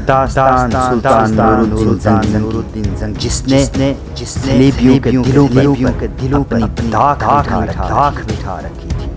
داستان سلطان نورالدین زنگ جس نے صلیبیوں کے دلوں پر اپنی داغ بٹھا رکھی تھی۔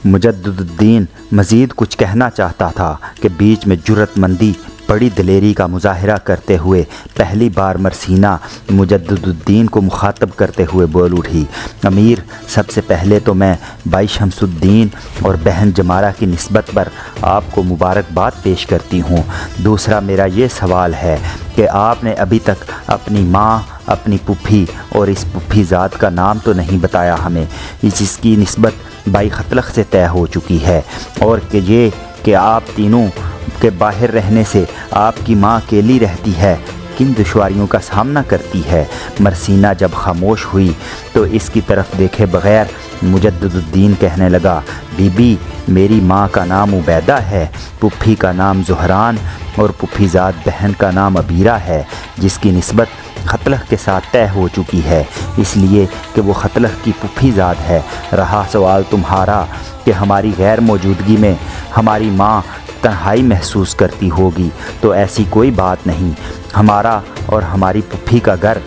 مجدد الدین مزید کچھ کہنا چاہتا تھا کہ بیچ میں جرأت مندی بڑی دلیری کا مظاہرہ کرتے ہوئے پہلی بار مرسینہ مجدد الدین کو مخاطب کرتے ہوئے بول اٹھی، امیر، سب سے پہلے تو میں بھائی شمس الدین اور بہن جمارہ کی نسبت پر آپ کو مبارکباد پیش کرتی ہوں۔ دوسرا میرا یہ سوال ہے کہ آپ نے ابھی تک اپنی ماں، اپنی پھوپھی اور اس پھوپھی ذات کا نام تو نہیں بتایا ہمیں، جس کی نسبت بھائی خطلق سے طے ہو چکی ہے، اور کہ یہ کہ آپ تینوں کے باہر رہنے سے آپ کی ماں اکیلی رہتی ہے، کن دشواریوں کا سامنا کرتی ہے۔ مرسینہ جب خاموش ہوئی تو اس کی طرف دیکھے بغیر مجدد الدین کہنے لگا، بی بی، میری ماں کا نام عبیدہ ہے، پھوپھی کا نام زہران اور پھوپھی ذات بہن کا نام عبیرہ ہے، جس کی نسبت خطلق کے ساتھ طے ہو چکی ہے، اس لیے کہ وہ خطلق کی پھوپھی ذات ہے۔ رہا سوال تمہارا کہ ہماری غیر موجودگی میں ہماری ماں تنہائی محسوس کرتی ہوگی، تو ایسی کوئی بات نہیں، ہمارا اور ہماری پھوپھی کا گھر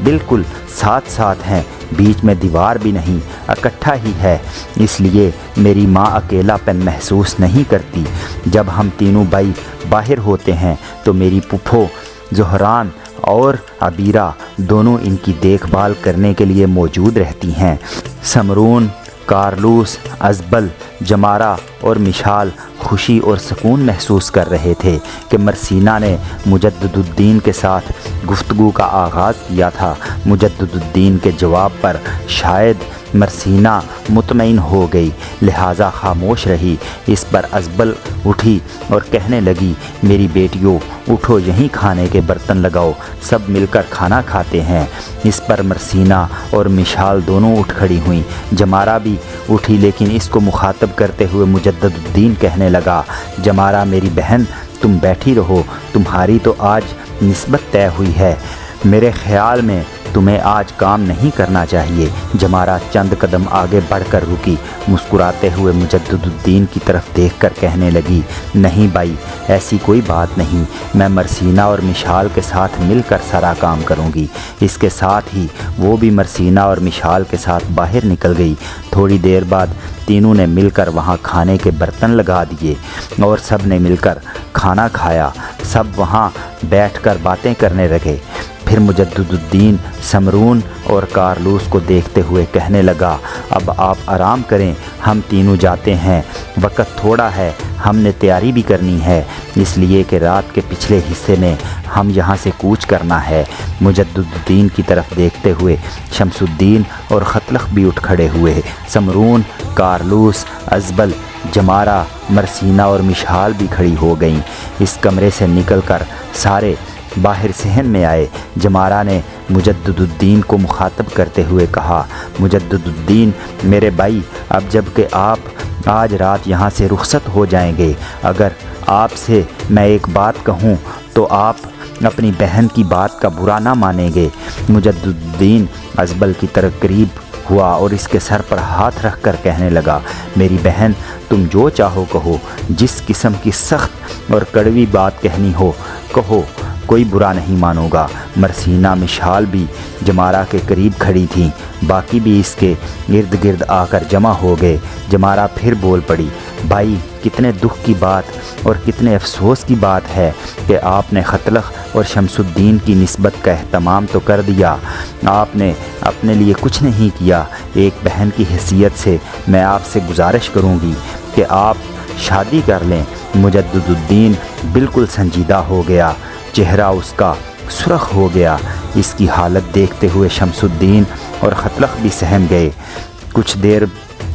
بالکل ساتھ ساتھ ہیں، بیچ میں دیوار بھی نہیں، اکٹھا ہی ہے، اس لیے میری ماں اکیلا پن محسوس نہیں کرتی۔ جب ہم تینوں بھائی باہر ہوتے ہیں تو میری پھوپھو زہران اور عبیرہ دونوں ان کی دیکھ بھال کرنے کے لیے موجود رہتی ہیں۔ سمرون، کارلوس، ازبل، جمارہ اور مشال خوشی اور سکون محسوس کر رہے تھے کہ مرسینہ نے مجدد الدین کے ساتھ گفتگو کا آغاز کیا تھا۔ مجدد الدین کے جواب پر شاید مرسینہ مطمئن ہو گئی، لہٰذا خاموش رہی۔ اس پر ازبل اٹھی اور کہنے لگی، میری بیٹیوں، اٹھو، یہیں کھانے کے برتن لگاؤ، سب مل کر کھانا کھاتے ہیں۔ اس پر مرسینہ اور مشال دونوں اٹھ کھڑی ہوئیں۔ جمارہ بھی اٹھی، لیکن اس کو مخاطب کرتے ہوئے مجدد الدین کہنے لگا، جمارہ میری بہن، تم بیٹھی رہو، تمہاری تو آج نسبت طے ہوئی ہے، میرے خیال میں تمہیں آج کام نہیں کرنا چاہیے۔ جمارہ چند قدم آگے بڑھ کر رکی، مسکراتے ہوئے مجدد الدین کی طرف دیکھ کر کہنے لگی، نہیں بھائی، ایسی کوئی بات نہیں، میں مرسینہ اور مشال کے ساتھ مل کر سارا کام کروں گی۔ اس کے ساتھ ہی وہ بھی مرسینہ اور مشال کے ساتھ باہر نکل گئی۔ تھوڑی دیر بعد تینوں نے مل کر وہاں کھانے کے برتن لگا دیے اور سب نے مل کر کھانا کھایا۔ سب وہاں بیٹھ کر باتیں کرنے لگے۔ پھر مجدد الدین سمرون اور کارلوس کو دیکھتے ہوئے کہنے لگا، اب آپ آرام کریں، ہم تینوں جاتے ہیں، وقت تھوڑا ہے، ہم نے تیاری بھی کرنی ہے، اس لیے کہ رات کے پچھلے حصے میں ہم یہاں سے کوچ کرنا ہے۔ مجدد الدین کی طرف دیکھتے ہوئے شمس الدین اور خطلق بھی اٹھ کھڑے ہوئے۔ سمرون، کارلوس، ازبل، جمارہ، مرسینہ اور مشال بھی کھڑی ہو گئیں۔ اس کمرے سے نکل کر سارے باہر صحن میں آئے۔ جمارہ نے مجدد الدین کو مخاطب کرتے ہوئے کہا، مجدد الدین میرے بھائی، اب جب کہ آپ آج رات یہاں سے رخصت ہو جائیں گے، اگر آپ سے میں ایک بات کہوں تو آپ اپنی بہن کی بات کا برا نہ مانیں گے۔ مجدد الدین ازبل کی طرف قریب ہوا اور اس کے سر پر ہاتھ رکھ کر کہنے لگا، میری بہن، تم جو چاہو کہو، جس قسم کی سخت اور کڑوی بات کہنی ہو کہو، کوئی برا نہیں مانوں گا۔ مرسینہ مشال بھی جمارہ کے قریب کھڑی تھیں، باقی بھی اس کے ارد گرد آ کر جمع ہو گئے۔ جمارہ پھر بول پڑی، بھائی، کتنے دکھ کی بات اور کتنے افسوس کی بات ہے کہ آپ نے خطلق اور شمس الدین کی نسبت کا اہتمام تو کر دیا، آپ نے اپنے لیے کچھ نہیں کیا۔ ایک بہن کی حیثیت سے میں آپ سے گزارش کروں گی کہ آپ شادی کر لیں۔ مجدد الدین بالکل سنجیدہ ہو گیا، چہرہ اس کا سرخ ہو گیا۔ اس کی حالت دیکھتے ہوئے شمس الدین اور خطلق بھی سہم گئے۔ کچھ دیر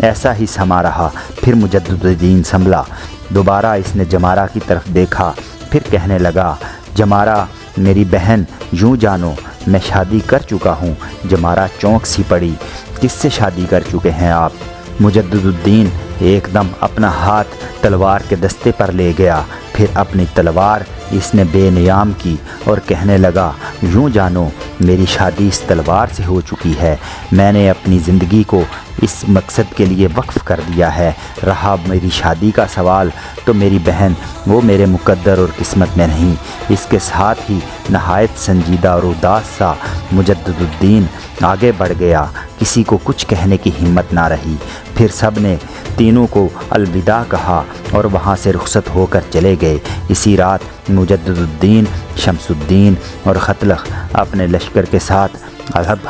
ایسا ہی سما رہا، پھر مجدد الدین سنبھلا۔ دوبارہ اس نے جمارہ کی طرف دیکھا، پھر کہنے لگا، جمارہ میری بہن، یوں جانو میں شادی کر چکا ہوں۔ جمارہ چونک سی پڑی، کس سے شادی کر چکے ہیں آپ؟ مجدد الدین ایک دم اپنا ہاتھ تلوار کے دستے پر لے گیا، پھر اپنی تلوار اس نے بے نیام کی اور کہنے لگا، یوں جانو میری شادی اس تلوار سے ہو چکی ہے۔ میں نے اپنی زندگی کو اس مقصد کے لیے وقف کر دیا ہے۔ رہا میری شادی کا سوال تو میری بہن وہ میرے مقدر اور قسمت میں نہیں۔ اس کے ساتھ ہی نہایت سنجیدہ اور اداس سا مجدد الدین آگے بڑھ گیا۔ کسی کو کچھ کہنے کی ہمت نہ رہی۔ پھر سب نے تینوں کو الوداع کہا اور وہاں سے رخصت ہو کر چلے گئے۔ اسی رات مجدد الدین، شمس الدین اور خطلخ اپنے لشکر کے ساتھ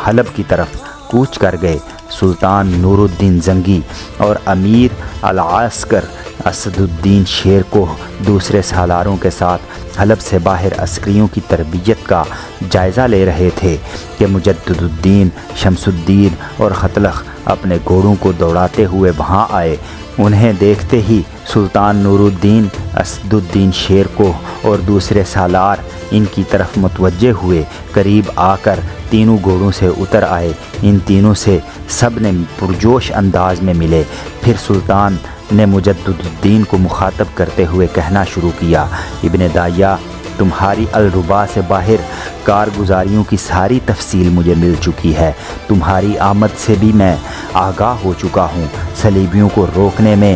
حلب کی طرف کوچ کر گئے۔ سلطان نور الدین زنگی اور امیر العسکر اسد الدین شیر کوہ دوسرے سالاروں کے ساتھ حلب سے باہر عسکریوں کی تربیت کا جائزہ لے رہے تھے کہ مجدد الدین، شمس الدین اور خطلخ اپنے گھوڑوں کو دوڑاتے ہوئے وہاں آئے۔ انہیں دیکھتے ہی سلطان نور الدین، اسد الدین شیر کوہ اور دوسرے سالار ان کی طرف متوجہ ہوئے۔ قریب آ کر تینوں گھوڑوں سے اتر آئے۔ ان تینوں سے سب نے پرجوش انداز میں ملے۔ پھر سلطان نے مجدد الدین کو مخاطب کرتے ہوئے کہنا شروع کیا، ابن دایا، تمہاری الربا سے باہر کارگزاریوں کی ساری تفصیل مجھے مل چکی ہے۔ تمہاری آمد سے بھی میں آگاہ ہو چکا ہوں۔ صلیبیوں کو روکنے میں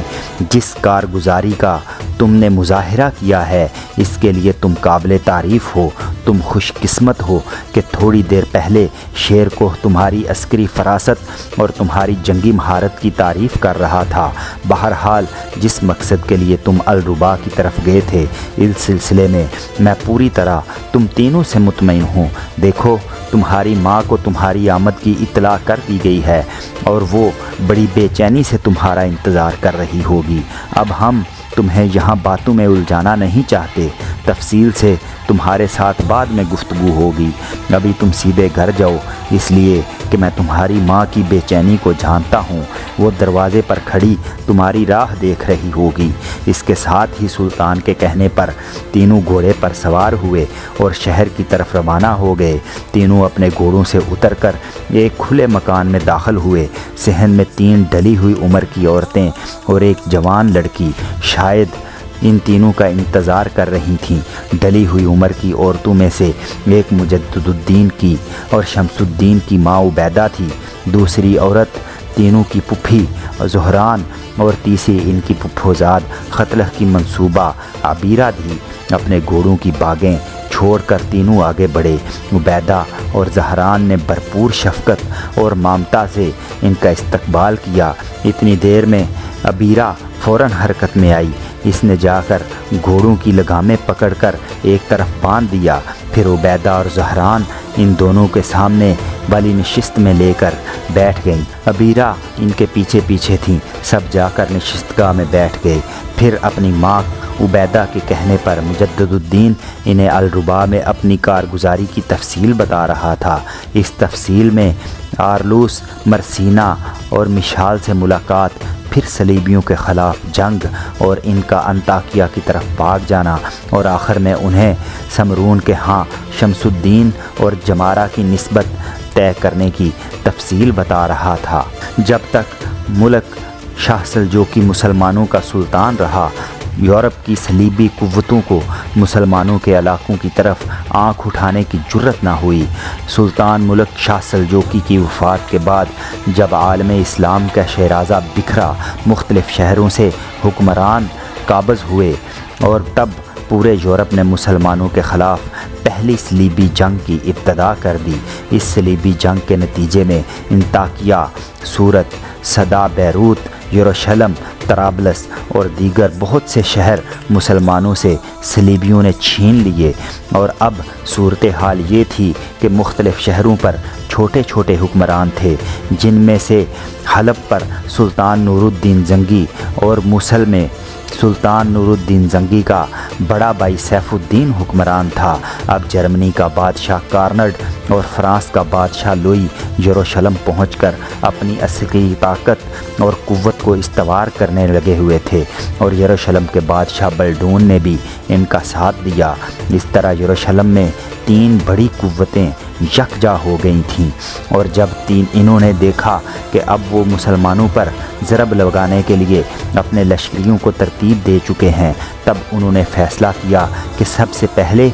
جس کارگزاری کا تم نے مظاہرہ کیا ہے اس کے لیے تم قابل تعریف ہو۔ تم خوش قسمت ہو کہ تھوڑی دیر پہلے شیر کوہ تمہاری عسکری فراست اور تمہاری جنگی مہارت کی تعریف کر رہا تھا۔ بہرحال جس مقصد کے لیے تم الربا کی طرف گئے تھے، اس سلسلے میں میں پوری طرح تم تینوں سے مطمئن ہوں۔ دیکھو، تمہاری ماں کو تمہاری آمد کی اطلاع کر دی گئی ہے اور وہ بڑی بے چینی سے تمہارا انتظار کر رہی ہوگی۔ اب ہم تمہیں یہاں باتوں میں الجھانا نہیں چاہتے، تفصیل سے تمہارے ساتھ بعد میں گفتگو ہوگی۔ ابھی تم سیدھے گھر جاؤ، اس لیے کہ میں تمہاری ماں کی بے چینی کو جانتا ہوں۔ وہ دروازے پر کھڑی تمہاری راہ دیکھ رہی ہوگی۔ اس کے ساتھ ہی سلطان کے کہنے پر تینوں گھوڑے پر سوار ہوئے اور شہر کی طرف روانہ ہو گئے۔ تینوں اپنے گھوڑوں سے اتر کر ایک کھلے مکان میں داخل ہوئے۔ صحن میں 3 ڈلی ہوئی عمر کی عورتیں اور ایک جوان لڑکی شاید ان تینوں کا انتظار کر رہی تھیں۔ ڈلی ہوئی عمر کی عورتوں میں سے ایک مجدد الدین کی اور شمس الدین کی ماں عبیدہ تھی، دوسری عورت تینوں کی پھوپھی زہران اور تیسری ان کی پھوپھوزاد خطلخ کی منصوبہ عبیرہ تھی۔ اپنے گھوڑوں کی باگیں چھوڑ کر تینوں آگے بڑھے۔ عبیدہ اور زہران نے بھرپور شفقت اور ممتا سے ان کا استقبال کیا۔ اتنی دیر میں عبیرہ فوراً حرکت میں آئی۔ اس نے جا کر گھوڑوں کی لگامیں پکڑ کر ایک طرف باندھ دیا۔ پھر عبیدہ اور زہران ان دونوں کے سامنے والی نشست میں لے کر بیٹھ گئیں۔ عبیرہ ان کے پیچھے پیچھے تھیں۔ سب جا کر نشستگاہ میں بیٹھ گئے۔ پھر اپنی ماں عبیدہ کے کہنے پر مجدد الدین انہیں الربا میں اپنی کارگزاری کی تفصیل بتا رہا تھا۔ اس تفصیل میں آرلوس، مرسینہ اور مشال سے ملاقات، پھر صلیبیوں کے خلاف جنگ اور ان کا انطاکیہ کی طرف بھاگ جانا، اور آخر میں انہیں سمرون کے ہاں شمس الدین اور جمارہ کی نسبت طے کرنے کی تفصیل بتا رہا تھا۔ جب تک ملک شاہ سلجوقی مسلمانوں کا سلطان رہا، یورپ کی صلیبی قوتوں کو مسلمانوں کے علاقوں کی طرف آنکھ اٹھانے کی جرت نہ ہوئی۔ سلطان ملک شاہ سلجوقی کی وفات کے بعد جب عالم اسلام کا شیرازہ بکھرا، مختلف شہروں سے حکمران قابض ہوئے اور تب پورے یورپ نے مسلمانوں کے خلاف پہلی صلیبی جنگ کی ابتدا کر دی۔ اس صلیبی جنگ کے نتیجے میں انطاکیہ، سورت، صدا، بیروت، یروشلم، طرابلس اور دیگر بہت سے شہر مسلمانوں سے صلیبیوں نے چھین لیے، اور اب صورتحال یہ تھی کہ مختلف شہروں پر چھوٹے چھوٹے حکمران تھے، جن میں سے حلب پر سلطان نور الدین زنگی اور موصل میں سلطان نور الدین زنگی کا بڑا بھائی سیف الدین حکمران تھا۔ اب جرمنی کا بادشاہ کارنڈ اور فرانس کا بادشاہ لوئی یروشلم پہنچ کر اپنی عسکری طاقت اور قوت کو استوار کرنے لگے ہوئے تھے، اور یروشلم کے بادشاہ بلڈون نے بھی ان کا ساتھ دیا۔ اس طرح یروشلم میں 3 بڑی قوتیں یکجا ہو گئی تھیں، اور جب انہوں نے دیکھا کہ اب وہ مسلمانوں پر ضرب لگانے کے لیے اپنے لشکریوں کو ترتیب دے چکے ہیں، تب انہوں نے فیصلہ کیا کہ سب سے پہلے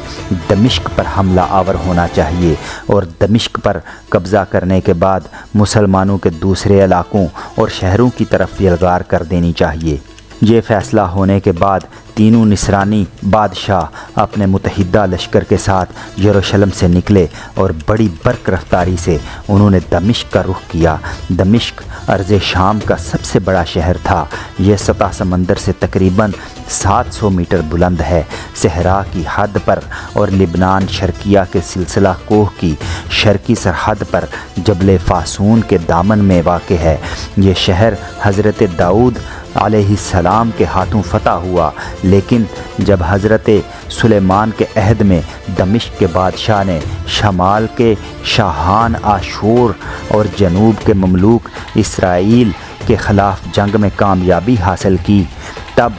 دمشق پر حملہ آور ہونا چاہیے، اور دمشق پر قبضہ کرنے کے بعد مسلمانوں کے دوسرے علاقوں اور شہروں کی طرف یلغار کر دینی چاہیے۔ یہ فیصلہ ہونے کے بعد تینوں نصرانی بادشاہ اپنے متحدہ لشکر کے ساتھ یروشلم سے نکلے اور بڑی برق رفتاری سے انہوں نے دمشق کا رخ کیا۔ دمشق ارض شام کا سب سے بڑا شہر تھا۔ یہ سطح سمندر سے تقریباً 700 میٹر بلند ہے، صحرا کی حد پر، اور لبنان شرقیہ کے سلسلہ کوہ کی شرقی سرحد پر جبل فاسون کے دامن میں واقع ہے۔ یہ شہر حضرت داؤد علیہ السلام کے ہاتھوں فتح ہوا، لیکن جب حضرت سلیمان کے عہد میں دمشق کے بادشاہ نے شمال کے شاہان آشور اور جنوب کے مملوک اسرائیل کے خلاف جنگ میں کامیابی حاصل کی، تب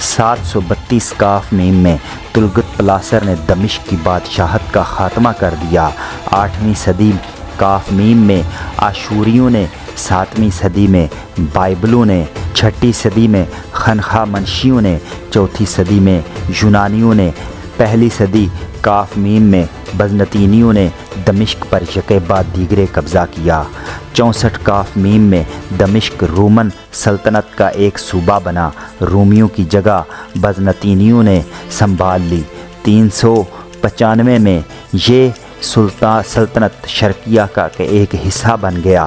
732 کاف میم میں تلگت پلاسر نے دمشق کی بادشاہت کا خاتمہ کر دیا۔ 8ویں صدی کاف میم میں آشوریوں نے، 7ویں صدی میں بائبلوں نے، 6ٹھی صدی میں خنخا منشیوں نے، 4تھی صدی میں یونانیوں نے، 1 صدی کاف میم میں بزنطینیوں نے دمشق پر یکے بعد دیگرے قبضہ کیا۔ 64 کاف میم میں دمشق رومن سلطنت کا ایک صوبہ بنا، رومیوں کی جگہ بزنطینیوں نے سنبھال لی۔ 395 میں یہ سلطنت شرقیہ کا ایک حصہ بن گیا۔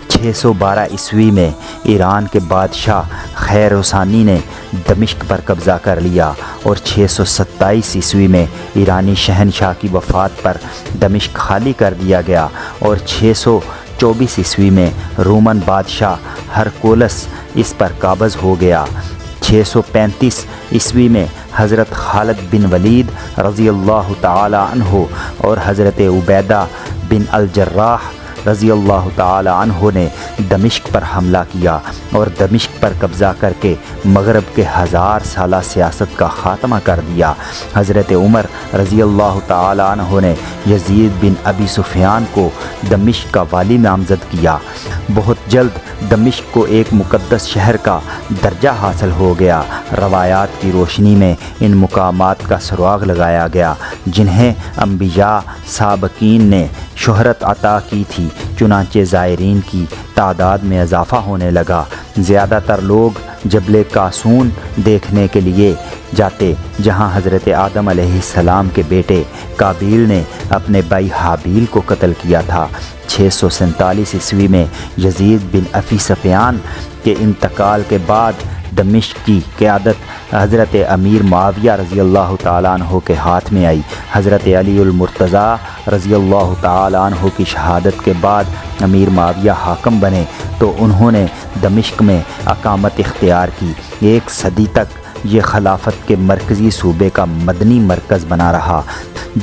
612 عیسوی میں ایران کے بادشاہ خیر حسانی نے دمشق پر قبضہ کر لیا، اور 627 عیسوی میں ایرانی شہنشاہ کی وفات پر دمشق خالی کر دیا گیا، اور 624 عیسوی میں رومن بادشاہ ہرکولس اس پر قابض ہو گیا۔ 635 عیسوی میں حضرت خالد بن ولید رضی اللہ تعالی عنہ اور حضرت عبیدہ بن الجراح رضی اللہ تعالی عنہ نے دمشق پر حملہ کیا، اور دمشق پر قبضہ کر کے مغرب کے 1000 سالہ سیاست کا خاتمہ کر دیا۔ حضرت عمر رضی اللہ تعالی عنہ نے یزید بن ابی سفیان کو دمشق کا والی نامزد کیا۔ بہت جلد دمشق کو ایک مقدس شہر کا درجہ حاصل ہو گیا۔ روایات کی روشنی میں ان مقامات کا سراغ لگایا گیا جنہیں انبیاء سابقین نے شہرت عطا کی تھی، چنانچہ زائرین کی تعداد میں اضافہ ہونے لگا۔ زیادہ تر لوگ جبل قاسون دیکھنے کے لیے جاتے، جہاں حضرت آدم علیہ السلام کے بیٹے قابیل نے اپنے بھائی حابیل کو قتل کیا تھا۔ 647 عیسوی میں یزید بن ابی سفیان کے انتقال کے بعد دمشق کی قیادت حضرت امیر معاویہ رضی اللہ تعالیٰ عنہ کے ہاتھ میں آئی۔ حضرت علی المرتضیٰ رضی اللہ تعالیٰ عنہ کی شہادت کے بعد امیر معاویہ حاکم بنے تو انہوں نے دمشق میں اقامت اختیار کی۔ 1 صدی تک یہ خلافت کے مرکزی صوبے کا مدنی مرکز بنا رہا،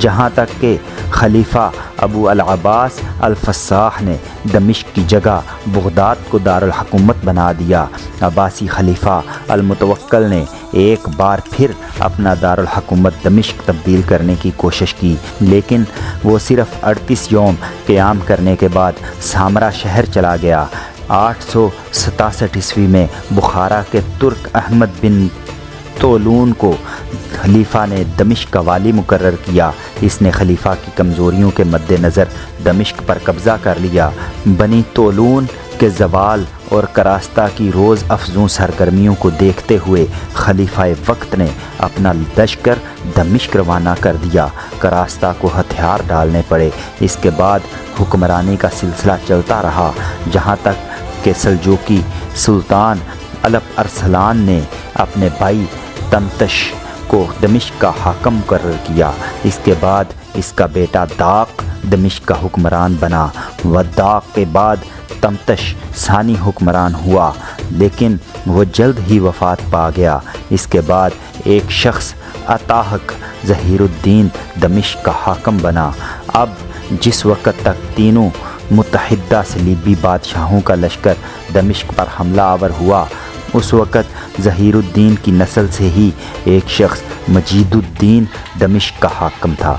جہاں تک کہ خلیفہ ابو العباس الفصاح نے دمشق کی جگہ بغداد کو دارالحکومت بنا دیا۔ عباسی خلیفہ المتوکل نے ایک بار پھر اپنا دارالحکومت دمشق تبدیل کرنے کی کوشش کی، لیکن وہ صرف 38 یوم قیام کرنے کے بعد سامرا شہر چلا گیا۔ 867 عیسوی میں بخارا کے ترک احمد بن طولون کو خلیفہ نے دمشق کا والی مقرر کیا۔ اس نے خلیفہ کی کمزوریوں کے مد نظر دمشق پر قبضہ کر لیا۔ بنی طولون کے زوال اور کراستہ کی روز افزوں سرگرمیوں کو دیکھتے ہوئے خلیفہ وقت نے اپنا لشکر دمشق روانہ کر دیا۔ کراستہ کو ہتھیار ڈالنے پڑے۔ اس کے بعد حکمرانی کا سلسلہ چلتا رہا، جہاں تک کہ سلجوقی سلطان الپ ارسلان نے اپنے بھائی تمتش کو دمشق کا حاکم مقرر کیا۔ اس کے بعد اس کا بیٹا داق دمشق کا حکمران بنا، و داق کے بعد تمتش ثانی حکمران ہوا، لیکن وہ جلد ہی وفات پا گیا۔ اس کے بعد ایک شخص اتاحک ظہیر الدین دمشق کا حاکم بنا۔ اب جس وقت تک تینوں متحدہ صلیبی بادشاہوں کا لشکر دمشق پر حملہ آور ہوا، اس وقت ظہیر الدین کی نسل سے ہی ایک شخص مجید الدین دمشق کا حاکم تھا۔